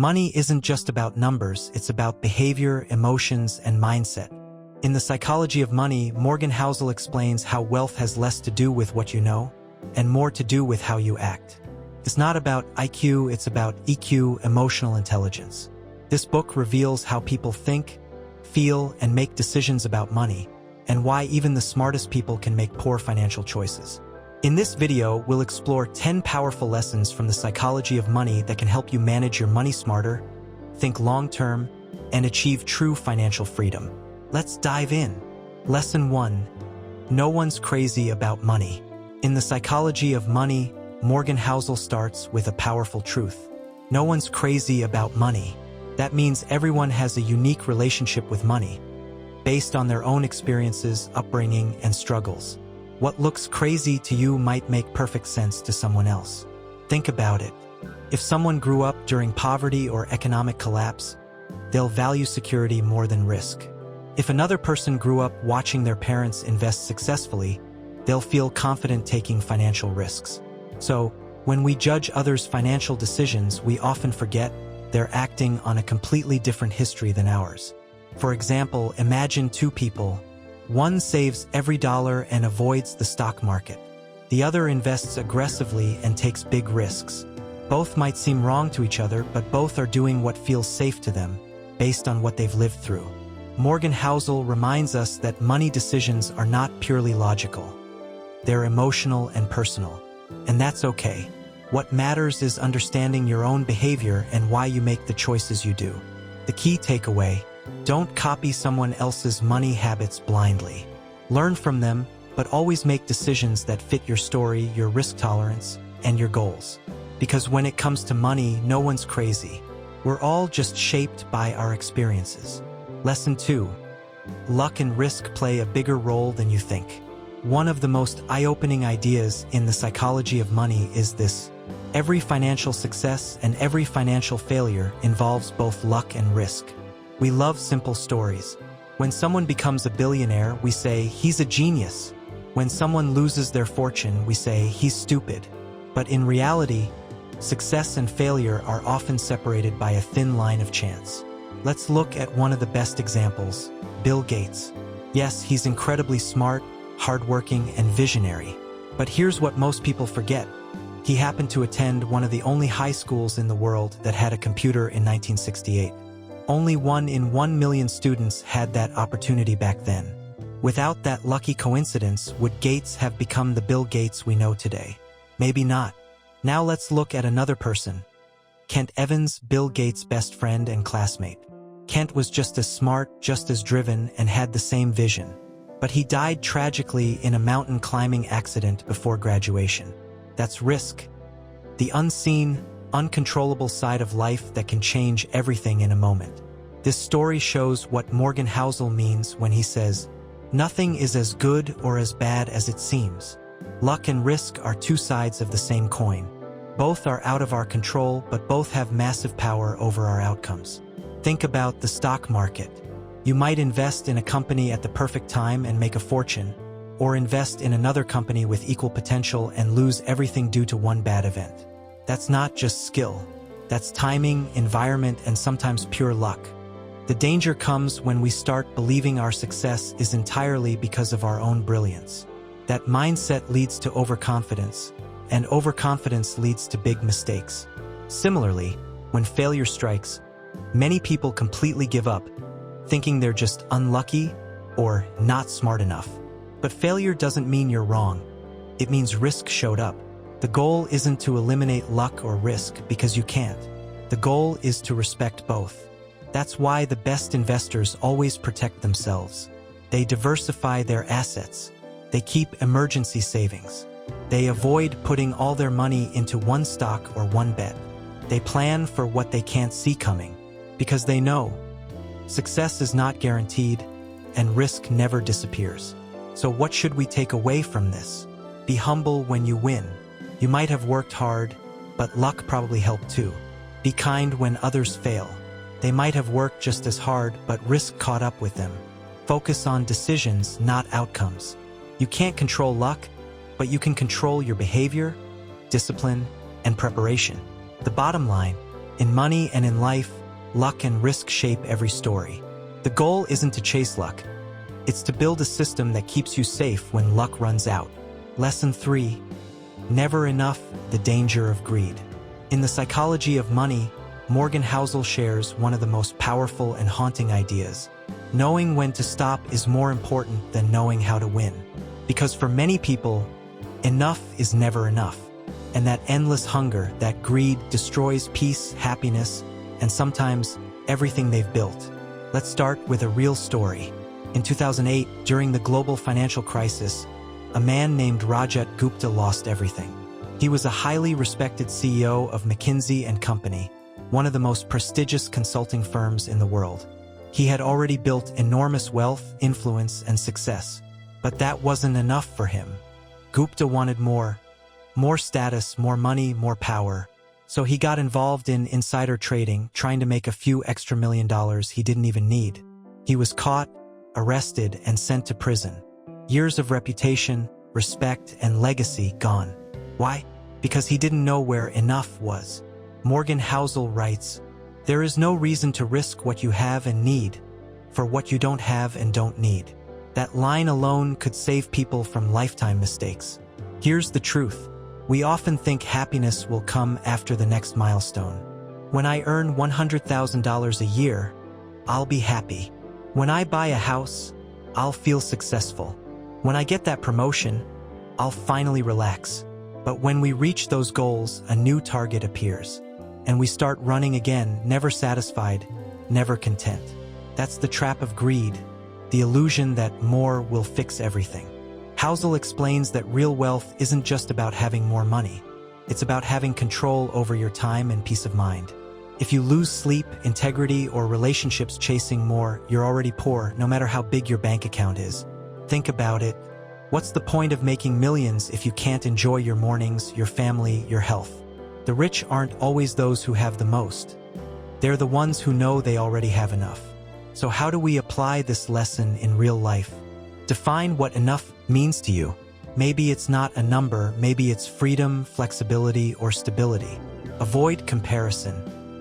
Money isn't just about numbers, it's about behavior, emotions, and mindset. In The Psychology of Money, Morgan Housel explains how wealth has less to do with what you know, and more to do with how you act. It's not about IQ, it's about EQ, emotional intelligence. This book reveals how people think, feel, and make decisions about money, and why even the smartest people can make poor financial choices. In this video, we'll explore 10 powerful lessons from the psychology of money that can help you manage your money smarter, think long-term, and achieve true financial freedom. Let's dive in. Lesson 1. No one's crazy about money. In The Psychology of Money, Morgan Housel starts with a powerful truth. No one's crazy about money. That means everyone has a unique relationship with money, based on their own experiences, upbringing, and struggles. What looks crazy to you might make perfect sense to someone else. Think about it. If someone grew up during poverty or economic collapse, they'll value security more than risk. If another person grew up watching their parents invest successfully, they'll feel confident taking financial risks. So, when we judge others' financial decisions, we often forget they're acting on a completely different history than ours. For example, imagine two people. One saves every dollar and avoids the stock market. The other invests aggressively and takes big risks. Both might seem wrong to each other, but both are doing what feels safe to them, based on what they've lived through. Morgan Housel reminds us that money decisions are not purely logical. They're emotional and personal. And that's okay. What matters is understanding your own behavior and why you make the choices you do. The key takeaway: don't copy someone else's money habits blindly. Learn from them, but always make decisions that fit your story, your risk tolerance, and your goals. Because when it comes to money, no one's crazy. We're all just shaped by our experiences. Lesson 2. Luck and risk play a bigger role than you think. One of the most eye-opening ideas in The Psychology of Money is this: every financial success and every financial failure involves both luck and risk. We love simple stories. When someone becomes a billionaire, we say, he's a genius. When someone loses their fortune, we say, he's stupid. But in reality, success and failure are often separated by a thin line of chance. Let's look at one of the best examples, Bill Gates. Yes, he's incredibly smart, hardworking, and visionary. But here's what most people forget. He happened to attend one of the only high schools in the world that had a computer in 1968. Only 1 in 1 million students had that opportunity back then. Without that lucky coincidence, would Gates have become the Bill Gates we know today? Maybe not. Now let's look at another person. Kent Evans, Bill Gates' best friend and classmate. Kent was just as smart, just as driven, and had the same vision. But he died tragically in a mountain climbing accident before graduation. That's risk. The unseen, uncontrollable side of life that can change everything in a moment. This story shows what Morgan Housel means when he says, nothing is as good or as bad as it seems. Luck and risk are two sides of the same coin. Both are out of our control, but both have massive power over our outcomes. Think about the stock market. You might invest in a company at the perfect time and make a fortune, or invest in another company with equal potential and lose everything due to one bad event. That's not just skill. That's timing, environment, and sometimes pure luck. The danger comes when we start believing our success is entirely because of our own brilliance. That mindset leads to overconfidence, and overconfidence leads to big mistakes. Similarly, when failure strikes, many people completely give up, thinking they're just unlucky or not smart enough. But failure doesn't mean you're wrong. It means risk showed up. The goal isn't to eliminate luck or risk because you can't. The goal is to respect both. That's why the best investors always protect themselves. They diversify their assets. They keep emergency savings. They avoid putting all their money into one stock or one bet. They plan for what they can't see coming, because they know success is not guaranteed and risk never disappears. So what should we take away from this? Be humble when you win. You might have worked hard, but luck probably helped too. Be kind when others fail. They might have worked just as hard, but risk caught up with them. Focus on decisions, not outcomes. You can't control luck, but you can control your behavior, discipline, and preparation. The bottom line, In money and in life, luck and risk shape every story. The goal isn't to chase luck. It's to build a system that keeps you safe when luck runs out. Lesson 3. Never enough, the danger of greed. In The Psychology of Money, Morgan Housel shares one of the most powerful and haunting ideas. Knowing when to stop is more important than knowing how to win. Because for many people, enough is never enough. And that endless hunger, that greed, destroys peace, happiness, and sometimes everything they've built. Let's start with a real story. In 2008, during the global financial crisis, a man named Rajat Gupta lost everything. He was a highly respected CEO of McKinsey & Company, one of the most prestigious consulting firms in the world. He had already built enormous wealth, influence, and success. But that wasn't enough for him. Gupta wanted more status, more money, more power. So he got involved in insider trading, trying to make a few extra $1 million he didn't even need. He was caught, arrested, and sent to prison. Years of reputation, respect, and legacy gone. Why? Because he didn't know where enough was. Morgan Housel writes, "There is no reason to risk what you have and need for what you don't have and don't need." That line alone could save people from lifetime mistakes. Here's the truth. We often think happiness will come after the next milestone. When I earn $100,000 a year, I'll be happy. When I buy a house, I'll feel successful. When I get that promotion, I'll finally relax. But when we reach those goals, a new target appears. And we start running again, never satisfied, never content. That's the trap of greed, the illusion that more will fix everything. Housel explains that real wealth isn't just about having more money. It's about having control over your time and peace of mind. If you lose sleep, integrity, or relationships chasing more, you're already poor, no matter how big your bank account is. Think about it. What's the point of making millions if you can't enjoy your mornings, your family, your health? The rich aren't always those who have the most. They're the ones who know they already have enough. So how do we apply this lesson in real life? Define what enough means to you. Maybe it's not a number, maybe it's freedom, flexibility, or stability. Avoid comparison.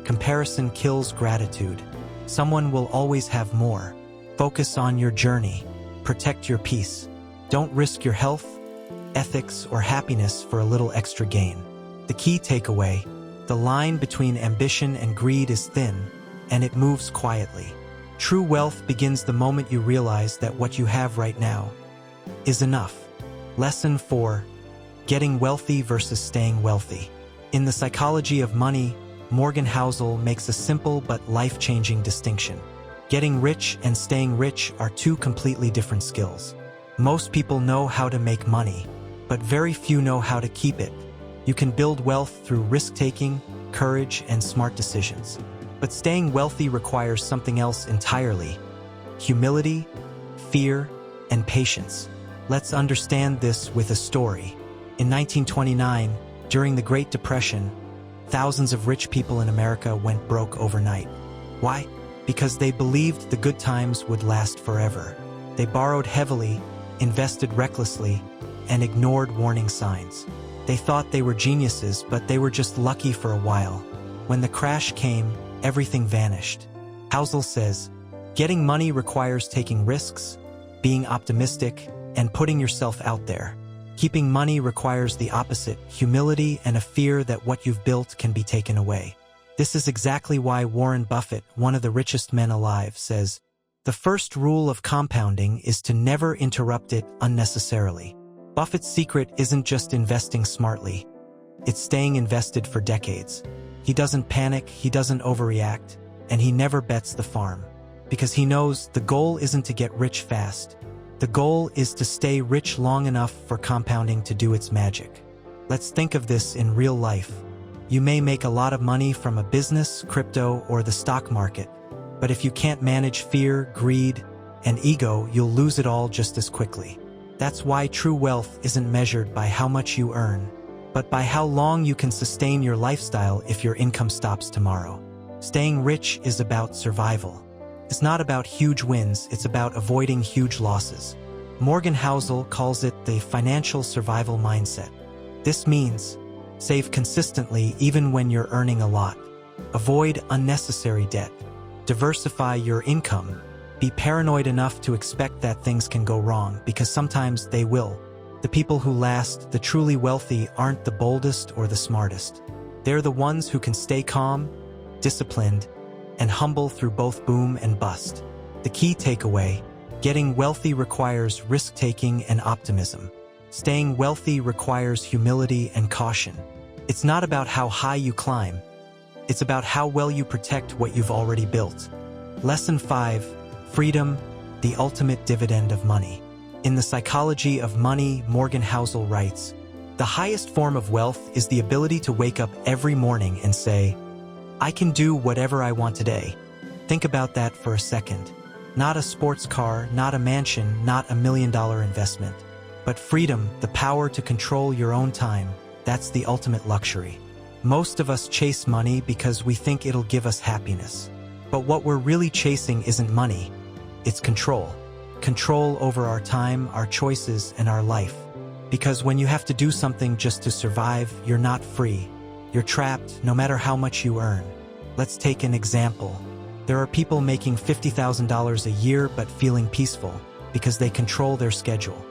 Comparison kills gratitude. Someone will always have more. Focus on your journey. Protect your peace. Don't risk your health, ethics, or happiness for a little extra gain. The key takeaway: the line between ambition and greed is thin, and it moves quietly. True wealth begins the moment you realize that what you have right now is enough. Lesson 4. Getting wealthy versus staying wealthy. In The Psychology of Money, Morgan Housel makes a simple but life-changing distinction. Getting rich and staying rich are two completely different skills. Most people know how to make money, but very few know how to keep it. You can build wealth through risk-taking, courage, and smart decisions. But staying wealthy requires something else entirely: humility, fear, and patience. Let's understand this with a story. In 1929, during the Great Depression, thousands of rich people in America went broke overnight. Why? Because they believed the good times would last forever. They borrowed heavily, invested recklessly, and ignored warning signs. They thought they were geniuses, but they were just lucky for a while. When the crash came, everything vanished. Housel says, getting money requires taking risks, being optimistic, and putting yourself out there. Keeping money requires the opposite: humility and a fear that what you've built can be taken away. This is exactly why Warren Buffett, one of the richest men alive, says, "The first rule of compounding is to never interrupt it unnecessarily." Buffett's secret isn't just investing smartly. It's staying invested for decades. He doesn't panic, he doesn't overreact, and he never bets the farm. Because he knows the goal isn't to get rich fast. The goal is to stay rich long enough for compounding to do its magic. Let's think of this in real life. You may make a lot of money from a business, crypto, or the stock market, but if you can't manage fear, greed, and ego, you'll lose it all just as quickly. That's why true wealth isn't measured by how much you earn, but by how long you can sustain your lifestyle if your income stops tomorrow. Staying rich is about survival. It's not about huge wins, it's about avoiding huge losses. Morgan Housel calls it the financial survival mindset. This means save consistently even when you're earning a lot. Avoid unnecessary debt. Diversify your income. Be paranoid enough to expect that things can go wrong, because sometimes they will. The people who last, the truly wealthy, aren't the boldest or the smartest. They're the ones who can stay calm, disciplined, and humble through both boom and bust. The key takeaway: getting wealthy requires risk-taking and optimism. Staying wealthy requires humility and caution. It's not about how high you climb. It's about how well you protect what you've already built. Lesson 5. Freedom, the ultimate dividend of money. In The Psychology of Money, Morgan Housel writes, "The highest form of wealth is the ability to wake up every morning and say, I can do whatever I want today." Think about that for a second. Not a sports car, not a mansion, not $1 million investment. But freedom, the power to control your own time, that's the ultimate luxury. Most of us chase money because we think it'll give us happiness. But what we're really chasing isn't money, it's control. Control over our time, our choices, and our life. Because when you have to do something just to survive, you're not free. You're trapped, no matter how much you earn. Let's take an example. There are people making $50,000 a year but feeling peaceful because they control their schedule.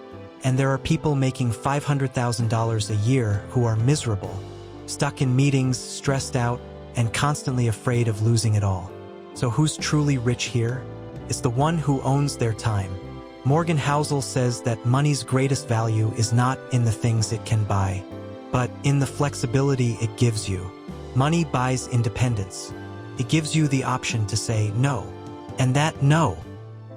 And there are people making $500,000 a year who are miserable, stuck in meetings, stressed out, and constantly afraid of losing it all. So who's truly rich here? It's the one who owns their time. Morgan Housel says that money's greatest value is not in the things it can buy, but in the flexibility it gives you. Money buys independence. It gives you the option to say no. And that no,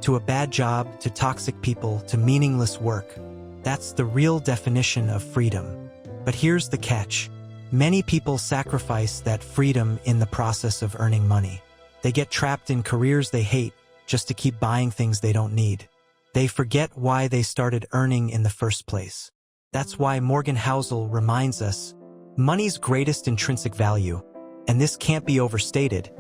to a bad job, to toxic people, to meaningless work, that's the real definition of freedom. But here's the catch. Many people sacrifice that freedom in the process of earning money. They get trapped in careers they hate just to keep buying things they don't need. They forget why they started earning in the first place. That's why Morgan Housel reminds us, money's greatest intrinsic value, and this can't be overstated,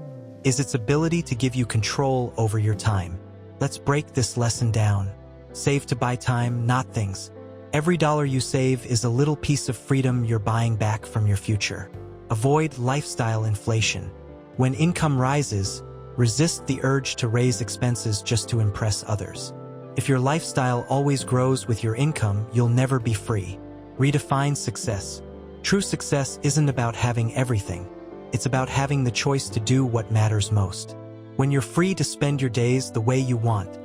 is its ability to give you control over your time. Let's break this lesson down. Save to buy time, not things. Every dollar you save is a little piece of freedom you're buying back from your future. Avoid lifestyle inflation. When income rises, resist the urge to raise expenses just to impress others. If your lifestyle always grows with your income, you'll never be free. Redefine success. True success isn't about having everything. It's about having the choice to do what matters most. When you're free to spend your days the way you want,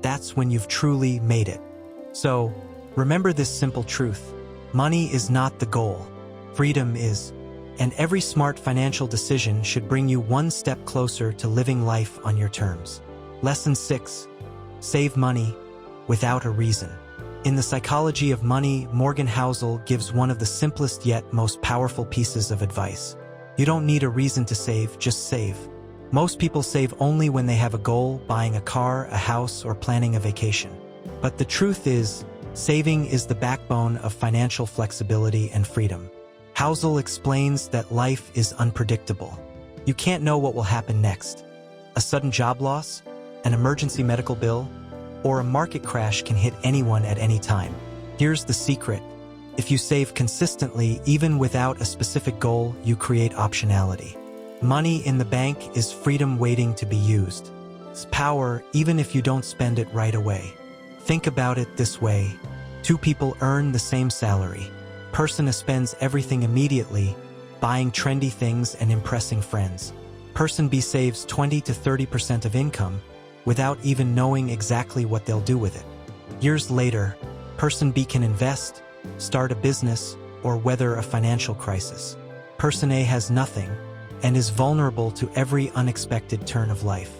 that's when you've truly made it. So, remember this simple truth. Money is not the goal. Freedom is. And every smart financial decision should bring you one step closer to living life on your terms. Lesson 6. Save money without a reason. In The Psychology of Money, Morgan Housel gives one of the simplest yet most powerful pieces of advice. You don't need a reason to save, just save. Most people save only when they have a goal, buying a car, a house, or planning a vacation. But the truth is, saving is the backbone of financial flexibility and freedom. Housel explains that life is unpredictable. You can't know what will happen next. A sudden job loss, an emergency medical bill, or a market crash can hit anyone at any time. Here's the secret. If you save consistently, even without a specific goal, you create optionality. Money in the bank is freedom waiting to be used. It's power even if you don't spend it right away. Think about it this way. Two people earn the same salary. Person A spends everything immediately, buying trendy things and impressing friends. Person B saves 20 to 30% of income without even knowing exactly what they'll do with it. Years later, Person B can invest, start a business, or weather a financial crisis. Person A has nothing and is vulnerable to every unexpected turn of life.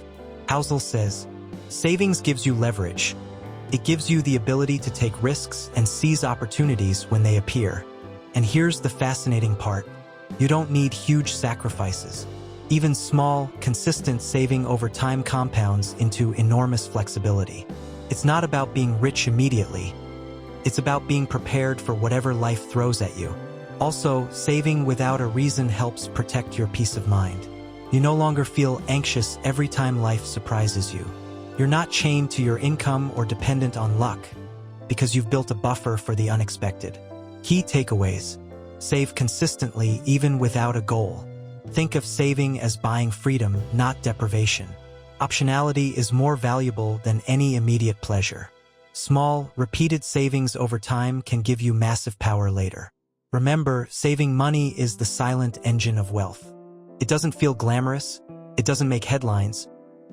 Housel says, savings gives you leverage. It gives you the ability to take risks and seize opportunities when they appear. And here's the fascinating part. You don't need huge sacrifices. Even small, consistent saving over time compounds into enormous flexibility. It's not about being rich immediately. It's about being prepared for whatever life throws at you. Also, saving without a reason helps protect your peace of mind. You no longer feel anxious every time life surprises you. You're not chained to your income or dependent on luck, because you've built a buffer for the unexpected. Key takeaways. Save consistently even without a goal. Think of saving as buying freedom, not deprivation. Optionality is more valuable than any immediate pleasure. Small, repeated savings over time can give you massive power later. Remember, saving money is the silent engine of wealth. It doesn't feel glamorous, it doesn't make headlines,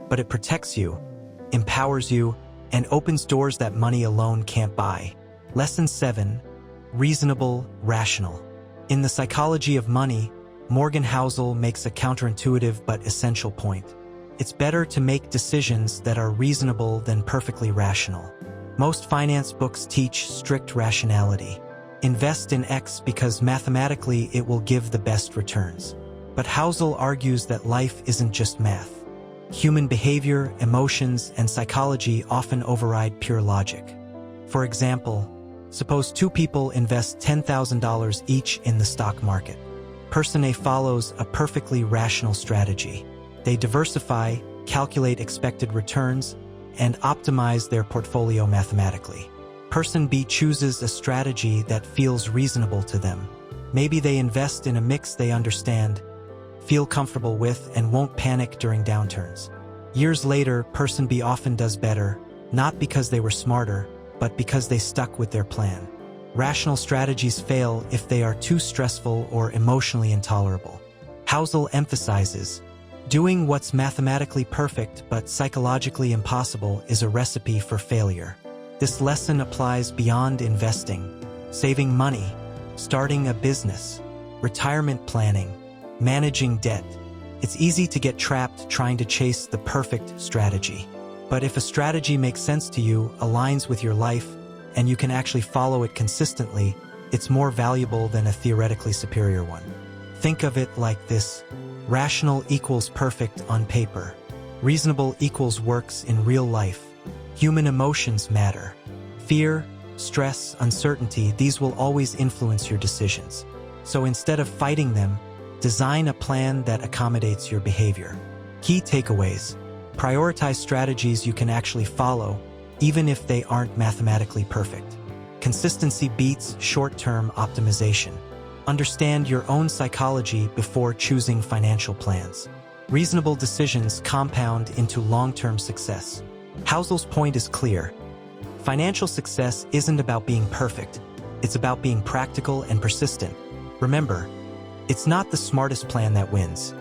but it protects you, empowers you, and opens doors that money alone can't buy. Lesson 7. Reasonable, rational. In The Psychology of Money, Morgan Housel makes a counterintuitive but essential point. It's better to make decisions that are reasonable than perfectly rational. Most finance books teach strict rationality. Invest in X because mathematically it will give the best returns. But Housel argues that life isn't just math. Human behavior, emotions, and psychology often override pure logic. For example, suppose two people invest $10,000 each in the stock market. Person A follows a perfectly rational strategy. They diversify, calculate expected returns, and optimize their portfolio mathematically. Person B chooses a strategy that feels reasonable to them. Maybe they invest in a mix they understand, feel comfortable with, and won't panic during downturns. Years later, Person B often does better, not because they were smarter, but because they stuck with their plan. Rational strategies fail if they are too stressful or emotionally intolerable. Housel emphasizes, doing what's mathematically perfect but psychologically impossible is a recipe for failure. This lesson applies beyond investing, saving money, starting a business, retirement planning, managing debt. It's easy to get trapped trying to chase the perfect strategy. But if a strategy makes sense to you, aligns with your life, and you can actually follow it consistently, it's more valuable than a theoretically superior one. Think of it like this: rational equals perfect on paper. Reasonable equals works in real life. Human emotions matter. Fear, stress, uncertainty, these will always influence your decisions. So instead of fighting them, design a plan that accommodates your behavior. Key takeaways: prioritize strategies you can actually follow, even if they aren't mathematically perfect. Consistency beats short-term optimization. Understand your own psychology before choosing financial plans. Reasonable decisions compound into long-term success. Housel's point is clear. Financial success isn't about being perfect. It's about being practical and persistent. Remember, it's not the smartest plan that wins.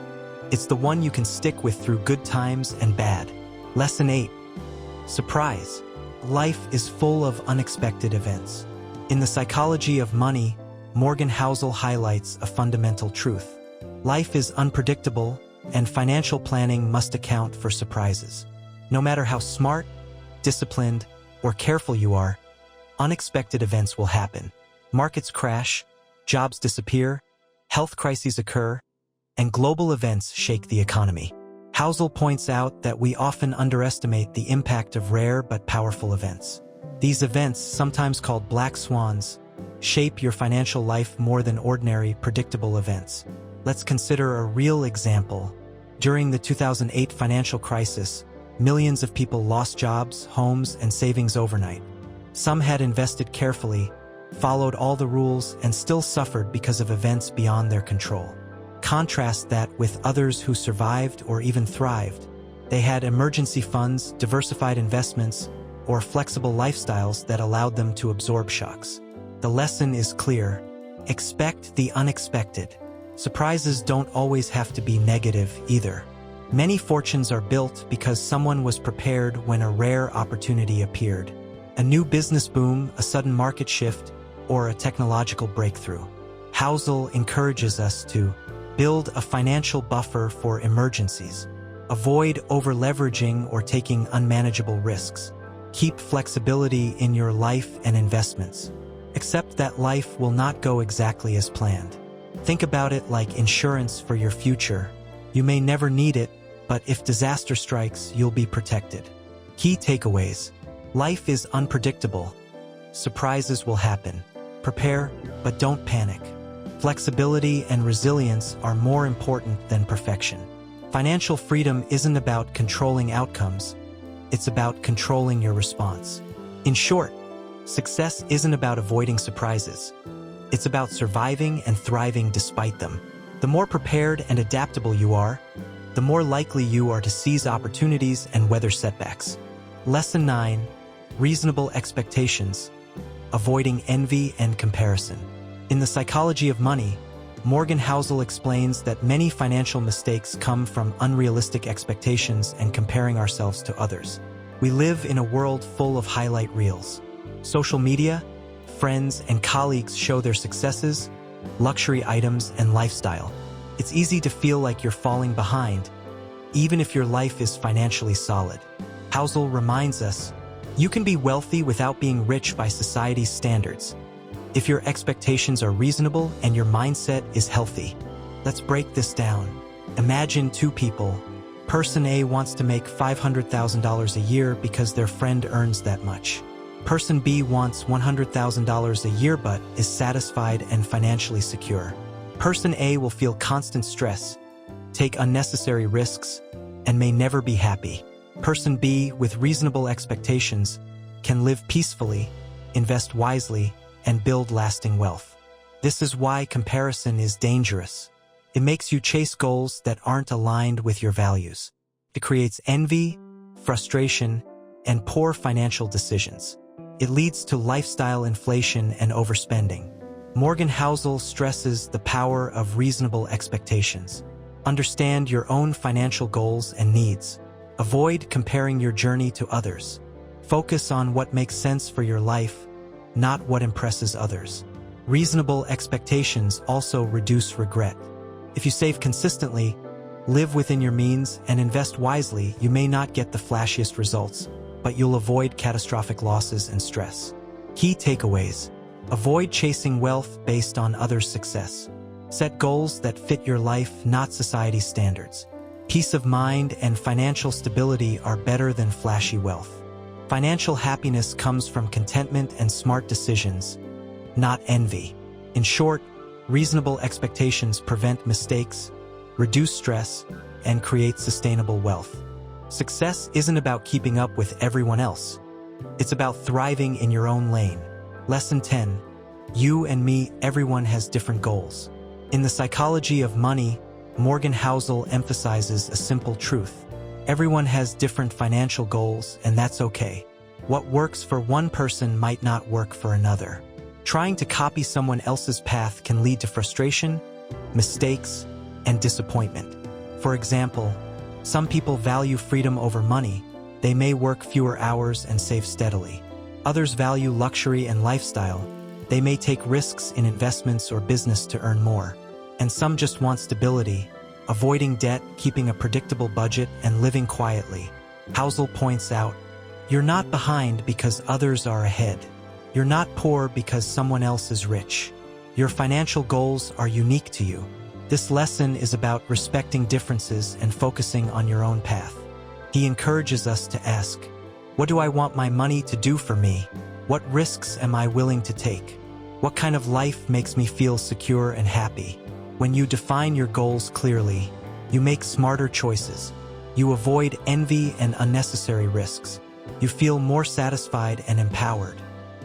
It's the one you can stick with through good times and bad. Lesson 8. Surprise. Life is full of unexpected events. In The Psychology of Money, Morgan Housel highlights a fundamental truth. Life is unpredictable, and financial planning must account for surprises. No matter how smart, disciplined, or careful you are, unexpected events will happen. Markets crash, jobs disappear, health crises occur, and global events shake the economy. Housel points out that we often underestimate the impact of rare but powerful events. These events, sometimes called black swans, shape your financial life more than ordinary, predictable events. Let's consider a real example. During the 2008 financial crisis, millions of people lost jobs, homes, and savings overnight. Some had invested carefully, followed all the rules, and still suffered because of events beyond their control. Contrast that with others who survived or even thrived. They had emergency funds, diversified investments, or flexible lifestyles that allowed them to absorb shocks. The lesson is clear. Expect the unexpected. Surprises don't always have to be negative either. Many fortunes are built because someone was prepared when a rare opportunity appeared. A new business boom, a sudden market shift, or a technological breakthrough. Housel encourages us to build a financial buffer for emergencies. Avoid over-leveraging or taking unmanageable risks. Keep flexibility in your life and investments. Accept that life will not go exactly as planned. Think about it like insurance for your future. You may never need it, but if disaster strikes, you'll be protected. Key takeaways: life is unpredictable. Surprises will happen. Prepare, but don't panic. Flexibility and resilience are more important than perfection. Financial freedom isn't about controlling outcomes. It's about controlling your response. In short, success isn't about avoiding surprises. It's about surviving and thriving despite them. The more prepared and adaptable you are, the more likely you are to seize opportunities and weather setbacks. Lesson 9. Reasonable expectations. Avoiding envy and comparison. In The Psychology of Money, Morgan Housel explains that many financial mistakes come from unrealistic expectations and comparing ourselves to others. We live in a world full of highlight reels. Social media, friends, and colleagues show their successes, luxury items, and lifestyle. It's easy to feel like you're falling behind, even if your life is financially solid. Housel reminds us, you can be wealthy without being rich by society's standards, if your expectations are reasonable and your mindset is healthy. Let's break this down. Imagine two people. Person A wants to make $500,000 a year because their friend earns that much. Person B wants $100,000 a year but is satisfied and financially secure. Person A will feel constant stress, take unnecessary risks, and may never be happy. Person B, with reasonable expectations, can live peacefully, invest wisely, and build lasting wealth. This is why comparison is dangerous. It makes you chase goals that aren't aligned with your values. It creates envy, frustration, and poor financial decisions. It leads to lifestyle inflation and overspending. Morgan Housel stresses the power of reasonable expectations. Understand your own financial goals and needs. Avoid comparing your journey to others. Focus on what makes sense for your life, not what impresses others. Reasonable expectations also reduce regret. If you save consistently, live within your means, and invest wisely, you may not get the flashiest results, but you'll avoid catastrophic losses and stress. Key takeaways. Avoid chasing wealth based on others' success. Set goals that fit your life, not society's standards. Peace of mind and financial stability are better than flashy wealth. Financial happiness comes from contentment and smart decisions, not envy. In short, reasonable expectations prevent mistakes, reduce stress, and create sustainable wealth. Success isn't about keeping up with everyone else. It's about thriving in your own lane. Lesson 10. You and me, everyone has different goals. In The Psychology of Money, Morgan Housel emphasizes a simple truth. Everyone has different financial goals, and that's okay. What works for one person might not work for another. Trying to copy someone else's path can lead to frustration, mistakes, and disappointment. For example, some people value freedom over money. They may work fewer hours and save steadily. Others value luxury and lifestyle. They may take risks in investments or business to earn more. And some just want stability, avoiding debt, keeping a predictable budget, and living quietly. Housel points out, you're not behind because others are ahead. You're not poor because someone else is rich. Your financial goals are unique to you. This lesson is about respecting differences and focusing on your own path. He encourages us to ask, what do I want my money to do for me? What risks am I willing to take? What kind of life makes me feel secure and happy? When you define your goals clearly, you make smarter choices. You avoid envy and unnecessary risks. You feel more satisfied and empowered.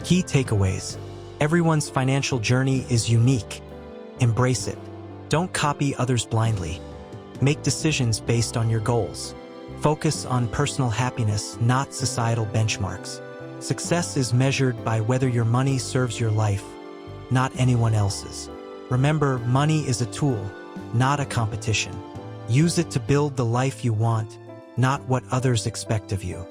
Key takeaways. Everyone's financial journey is unique. Embrace it. Don't copy others blindly. Make decisions based on your goals. Focus on personal happiness, not societal benchmarks. Success is measured by whether your money serves your life, not anyone else's. Remember, money is a tool, not a competition. Use it to build the life you want, not what others expect of you.